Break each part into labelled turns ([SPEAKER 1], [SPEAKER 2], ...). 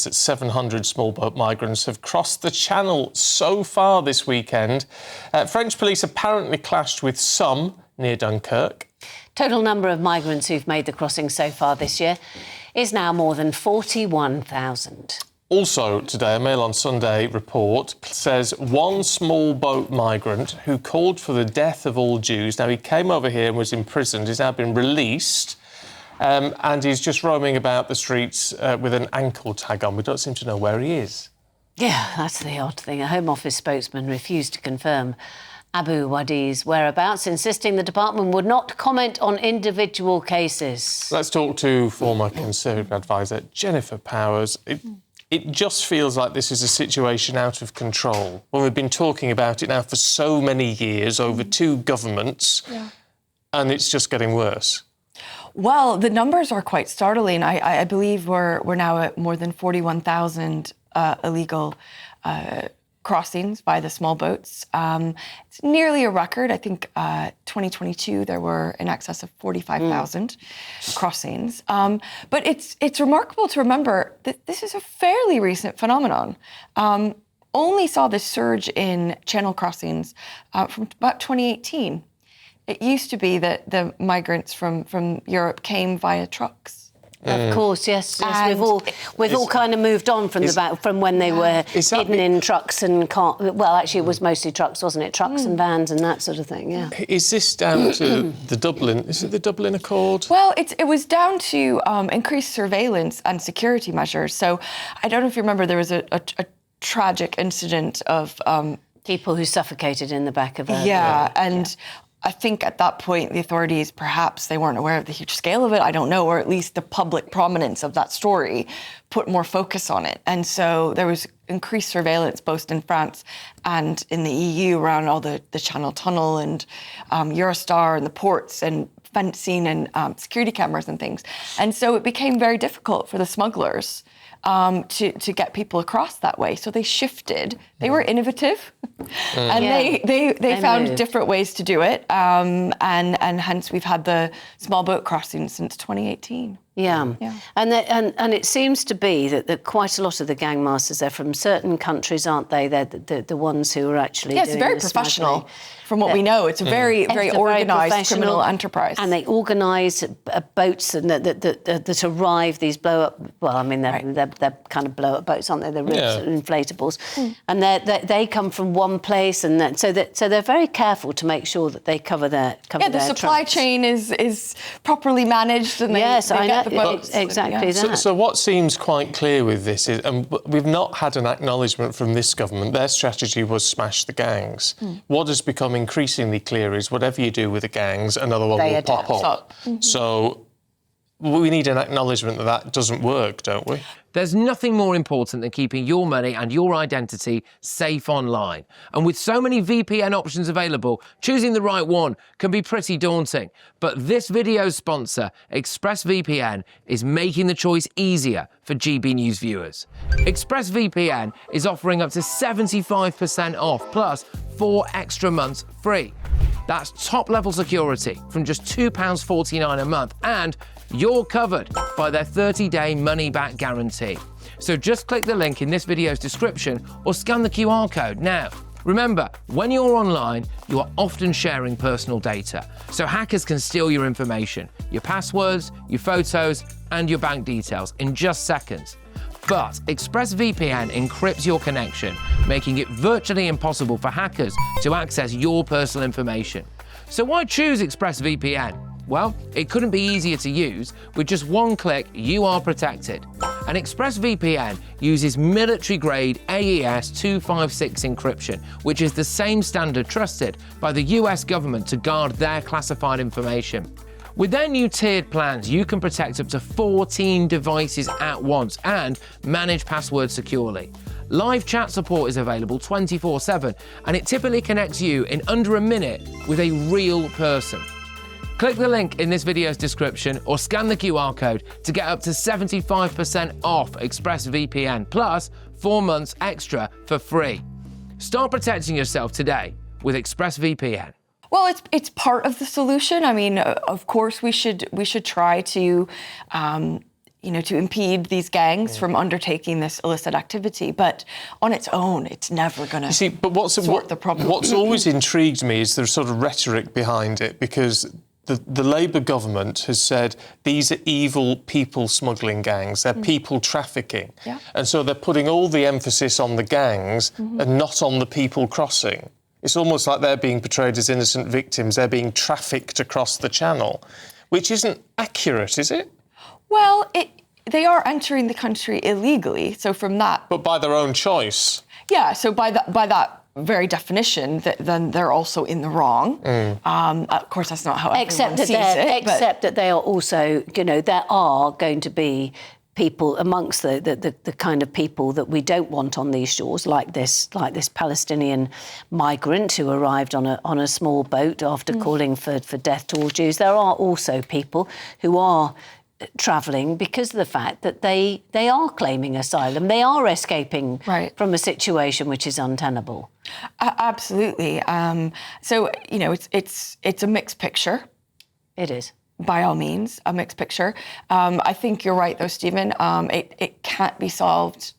[SPEAKER 1] 700 small boat migrants have crossed the Channel so far this weekend. French police apparently clashed with some near Dunkirk.
[SPEAKER 2] Total number of migrants who've made the crossing so far this year is now more than 41,000.
[SPEAKER 1] Also today, a Mail on Sunday report says one small boat migrant who called for the death of all Jews, now he came over here and was imprisoned, he's now been released, and he's just roaming about the streets with an ankle tag on. We don't seem to know where he is.
[SPEAKER 2] Yeah, that's the odd thing. A Home Office spokesman refused to confirm Abu Wadi's whereabouts, insisting the department would not comment on individual cases.
[SPEAKER 1] Let's talk to former Conservative advisor Jennifer Powers. It just feels like this is a situation out of control when we've been talking about it now for so many years, over two governments, and it's just getting worse.
[SPEAKER 3] Well, the numbers are quite startling. I believe we're now at more than 41,000 illegal crossings by the small boats. It's nearly a record. I think 2022 there were in excess of 45,000 crossings. But it's remarkable to remember that this is a fairly recent phenomenon. Only saw this surge in channel crossings from about 2018. It used to be that the migrants from Europe came via trucks.
[SPEAKER 2] Of course, yes. We've all kind of moved on from when they were hidden in trucks and cars. Well, actually, it was mostly trucks, wasn't it? Trucks and vans and that sort of thing. Yeah.
[SPEAKER 1] Is this down to the Dublin? Is it the Dublin Accord?
[SPEAKER 3] Well, it was down to increased surveillance and security measures. So, I don't know if you remember, there was a tragic incident of
[SPEAKER 2] people who suffocated in the back of a
[SPEAKER 3] I think at that point, the authorities, perhaps they weren't aware of the huge scale of it, I don't know, or at least the public prominence of that story put more focus on it. And so there was increased surveillance both in France and in the EU around all the Channel Tunnel and Eurostar and the ports and fencing and security cameras and things. And so it became very difficult for the smugglers to get people across that way. So they shifted. They were innovative, and they found different ways to do it. And hence we've had the small boat crossing since 2018.
[SPEAKER 2] Yeah. And it seems to be that quite a lot of the gang masters are from certain countries, aren't they? They're the ones who are actually doing
[SPEAKER 3] it's very professional.
[SPEAKER 2] Smuggling.
[SPEAKER 3] From what we know, it's a very organised criminal enterprise.
[SPEAKER 2] And they organise boats that arrive, these blow-up... Well, I mean, they're kind of blow-up boats, aren't they? They're inflatables. And they come from one place, and so they're very careful to make sure that they cover their
[SPEAKER 3] the supply chain is properly managed, and they get the boats.
[SPEAKER 2] Exactly that.
[SPEAKER 1] So what seems quite clear with this is, and we've not had an acknowledgement from this government, their strategy was smash the gangs. What has become increasingly clear is whatever you do with the gangs, another one will pop up. So we need an acknowledgement that doesn't work, don't we?
[SPEAKER 4] There's nothing more important than keeping your money and your identity safe online. And with so many VPN options available, choosing the right one can be pretty daunting. But this video's sponsor, ExpressVPN, is making the choice easier for GB News viewers. ExpressVPN is offering up to 75% off, plus 4 extra months free. That's top-level security from just £2.49 a month, and you're covered by their 30-day money-back guarantee. So just click the link in this video's description or scan the QR code now. Remember, when you're online, you are often sharing personal data, so hackers can steal your information, your passwords, your photos, and your bank details in just seconds. But ExpressVPN encrypts your connection, making it virtually impossible for hackers to access your personal information. So why choose ExpressVPN? Well, it couldn't be easier to use. With just one click, you are protected. And ExpressVPN uses military-grade AES 256 encryption, which is the same standard trusted by the US government to guard their classified information. With their new tiered plans, you can protect up to 14 devices at once and manage passwords securely. Live chat support is available 24/7, and it typically connects you in under a minute with a real person. Click the link in this video's description or scan the QR code to get up to 75% off ExpressVPN, plus 4 months extra for free. Start protecting yourself today with ExpressVPN.
[SPEAKER 3] Well, it's part of the solution. I mean, of course, we should try to to impede these gangs from undertaking this illicit activity. But on its own, it's never going to sort the problem.
[SPEAKER 1] What's always intrigued me is the sort of rhetoric behind it, because the Labour government has said these are evil people smuggling gangs, they're people trafficking.
[SPEAKER 3] Yeah.
[SPEAKER 1] And so they're putting all the emphasis on the gangs and not on the people crossing. It's almost like they're being portrayed as innocent victims, they're being trafficked across the channel, which isn't accurate, is it?
[SPEAKER 3] Well, they are entering the country illegally, so from that...
[SPEAKER 1] But by their own choice.
[SPEAKER 3] Yeah, so by that very definition, then they're also in the wrong. Of course, that's not how everyone sees it.
[SPEAKER 2] Except that they are also, there are going to be people amongst the kind of people that we don't want on these shores, like this Palestinian migrant who arrived on a small boat after calling for death to all Jews. There are also people who are travelling because of the fact that they are claiming asylum. They are escaping from a situation which is untenable.
[SPEAKER 3] Absolutely. So, it's a mixed picture.
[SPEAKER 2] It is.
[SPEAKER 3] By all means, a mixed picture. I think you're right, though, Stephen. It can't be solved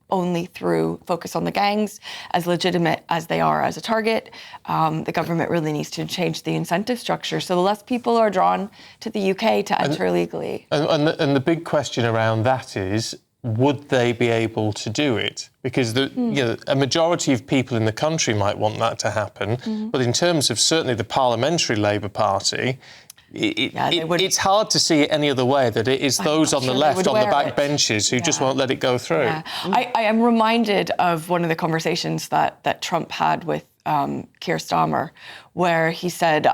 [SPEAKER 3] only through focus on the gangs, as legitimate as they are as a target. The government really needs to change the incentive structure so the less people are drawn to the UK to enter illegally.
[SPEAKER 1] And the big question around that is, would they be able to do it? Because a majority of people in the country might want that to happen, but in terms of certainly the Parliamentary Labour Party, it's hard to see it any other way that it is those on the left, on the back benches, who just won't let it go through.
[SPEAKER 3] Yeah. I am reminded of one of the conversations that Trump had with Keir Starmer, where he said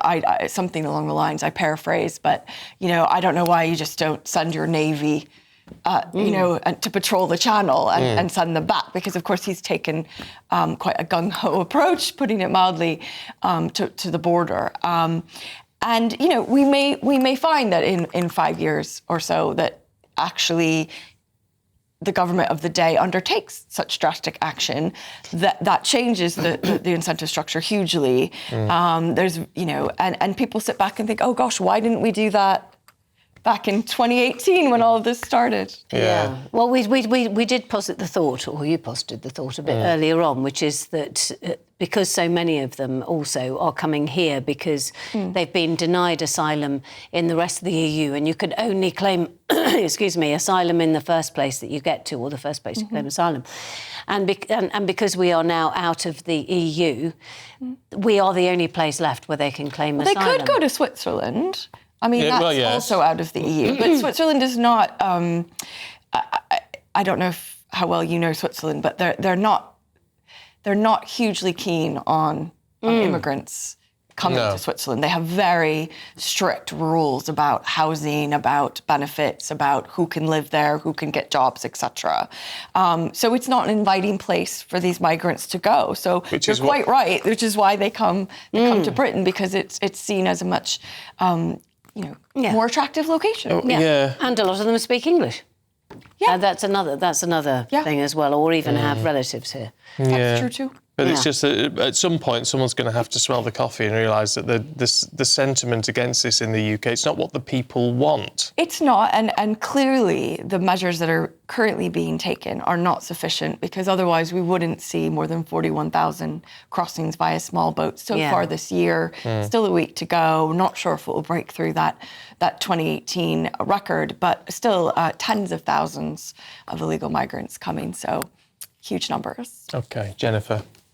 [SPEAKER 3] something along the lines, I paraphrase, but, I don't know why you just don't send your Navy to patrol the channel and send them back, because of course he's taken quite a gung-ho approach, putting it mildly, to the border. And we may find that in 5 years or so that actually the government of the day undertakes such drastic action that changes the incentive structure hugely. There's and people sit back and think, oh gosh, why didn't we do that back in 2018 when all of this started?
[SPEAKER 2] Yeah. Well, we did posit the thought, or you posited the thought a bit earlier on, which is that because so many of them also are coming here because they've been denied asylum in the rest of the EU, and you can only claim, asylum in the first place that you get to, or the first place you claim asylum. And because we are now out of the EU, we are the only place left where they can claim asylum.
[SPEAKER 3] They could go to Switzerland. I mean, that's also out of the EU. But Switzerland is not... I don't know how well you know Switzerland, but they're not hugely keen on immigrants coming to Switzerland. They have very strict rules about housing, about benefits, about who can live there, who can get jobs, etc. So it's not an inviting place for these migrants to go. So you're quite right, which is why they come to Britain, because it's seen as a much more attractive location.
[SPEAKER 2] And a lot of them speak English. Yeah, that's another thing as well, or even have relatives here.
[SPEAKER 3] That's true too.
[SPEAKER 1] But it's just that at some point someone's going to have to smell the coffee and realise that the sentiment against this in the UK, it's not what the people want.
[SPEAKER 3] It's not, and clearly the measures that are currently being taken are not sufficient, because otherwise we wouldn't see more than 41,000 crossings via small boats so far this year. Still a week to go. Not sure if it will break through that 2018 record, but still tens of thousands of illegal migrants coming, so huge numbers.
[SPEAKER 1] OK, Jennifer.